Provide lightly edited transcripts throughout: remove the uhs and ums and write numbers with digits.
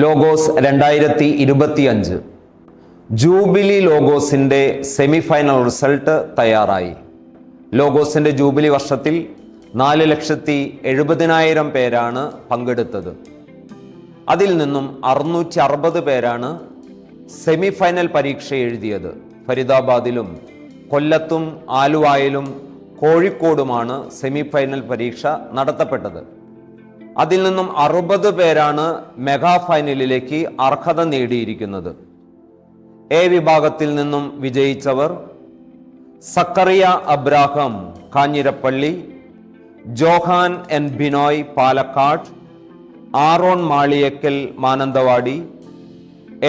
Logos 2025 jubilee ലോഗോസിൻ്റെ semifinal result തയ്യാറായി. ലോഗോസിൻ്റെ jubilee വർഷത്തിൽ 4,70,000 പേരാണ് പങ്കെടുത്തത്. അതിൽ നിന്നും 660 പേരാണ് സെമിഫൈനൽ പരീക്ഷ എഴുതിയത്. ഫരീദാബാദിലും കൊല്ലത്തും ആലുവായിലും കോഴിക്കോടുമാണ് സെമിഫൈനൽ പരീക്ഷ നടത്തപ്പെട്ടത്. അതിൽ നിന്നും 60 പേരാണ് മെഗാ ഫൈനലിലേക്ക് അർഹത നേടിയിരിക്കുന്നത്. എ വിഭാഗത്തിൽ നിന്നും വിജയിച്ചവർ Zacharia Abraham Kanjirappally, Johan N Binoy Palakkad, Aaron Maliyakkal Mananthavady,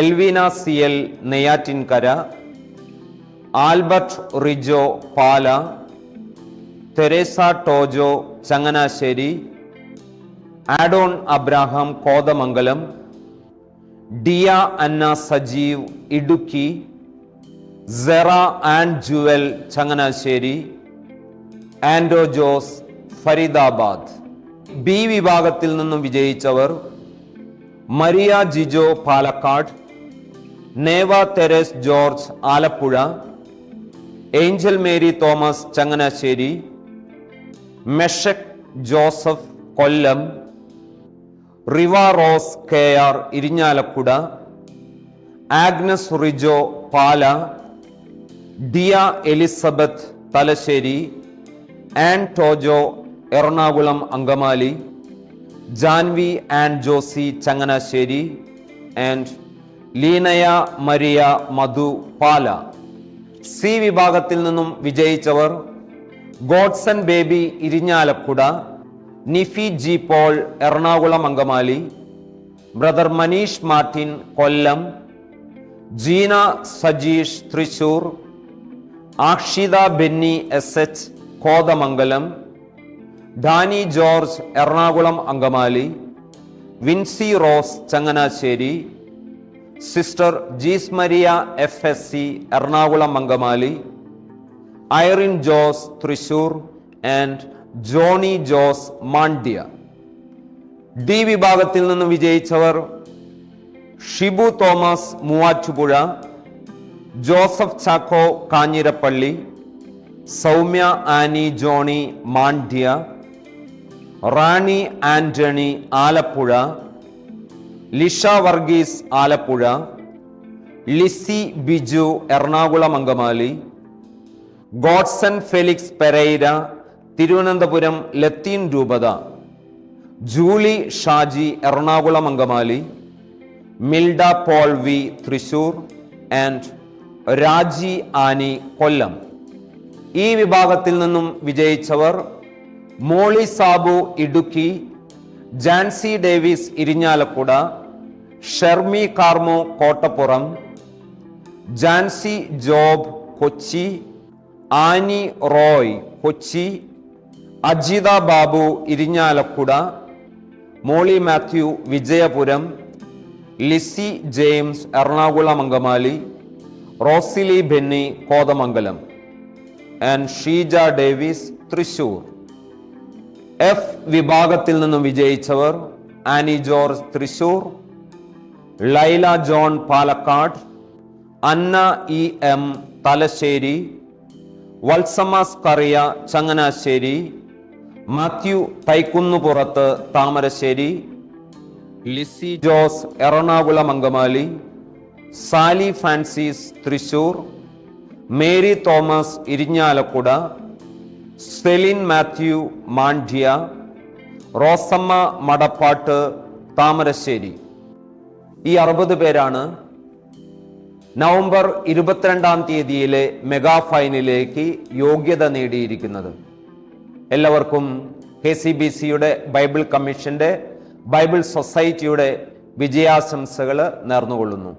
Elveena CL Neyyattinkara, Albert Rijo Pala, Teresa Tojo Changanassery, Adon Abraham Kothamangalam, Diya Anna Sajeev Idukki, Sera and Jewel Changanassery, Ando Jose Faridabad. B വിഭാഗത്തിൽ നിന്നും വിജയിച്ചവർ Maria Jijo Palakkad, Neva Therese George Alappuzha, Angel Mary Thomas Changanassery, Meshach Joseph Kollam, Riva Rose KR Irinjalakuda, Agnes Rijo Pala, Diya Elizabeth Thalassery, Ann Tojo Ernakulam Angamaly, Janhvi and Josy Changanassery and Leenaya Maria Madhu Pala. C വിഭാഗത്തിൽ നിന്നും വിജയിച്ചവർ Godson Baby Irinjalakuda, Nifi G Paul Ernakulam Angamaly, brother Manish Martin Kollam, Jeena Sajeesh Thrissur, Akshitha Benny SH Kothamangalam, Danny George Ernakulam Angamaly, Vincy Rose Changanassery, sister Jees Maria FSC Ernakulam Angamaly, Irene Jose Thrissur and Johnny Jose Mandya. D വിഭാഗത്തിൽ നിന്നും വിജയിച്ചവർ Shibu Thomas Muvattupuzha, Joseph Chacko Kanjirappally, Soumya Annie Johnny Mandya, Rani Antony Alappuzha, Lisha Varghese Alappuzha, Lizzy Biju Ernakulam Angamaly, Godson Felix Pereira Thiruvananthapuram ലത്തീൻ രൂപത, Julie Shaji Ernakulam Angamaly, Milda Paul V Thrissur and Raji Annie Kollam. E വിഭാഗത്തിൽ നിന്നും വിജയിച്ചവർ Molly Sabu Idukki, Jancy Davis Irinjalakuda, Shermi Carmo Kottappuram, Jancy Job Kochi, Annie Roy Kochi, Ajitha Babu Irinjalakuda, Molly Mathew Vijayapuram, Lizzy James Ernakulam Angamaly, Rosily Benny Kothamangalam and Sheeja Davis Thrissur. F വിഭാഗത്തിൽ നിന്നും വിജയിച്ചവർ Annie George Thrissur, Laila John Palakkad, അന്ന EM Thalassery, Valsamas Kariya Changanassery, Mathew Thaikkunnupurath Thamarassery, Lizzy Jose Ernakulam Angamaly, Sally Francis Thrissur, Mary Thomas Irinjalakuda, Celine Mathew Mandya, Rosamma Madappatt Thamarassery. ഈ 60 പേരാണ് November 22-ാം തീയതിയിലെ mega ഫൈനലിലേക്ക് യോഗ്യത നേടിയിരിക്കുന്നത്. എല്ലാവർക്കും KCBCയുടെ ബൈബിൾ കമ്മീഷന്റെ ബൈബിൾ സൊസൈറ്റിയുടെ വിജയാശംസകൾ നേർന്നുകൊള്ളുന്നു.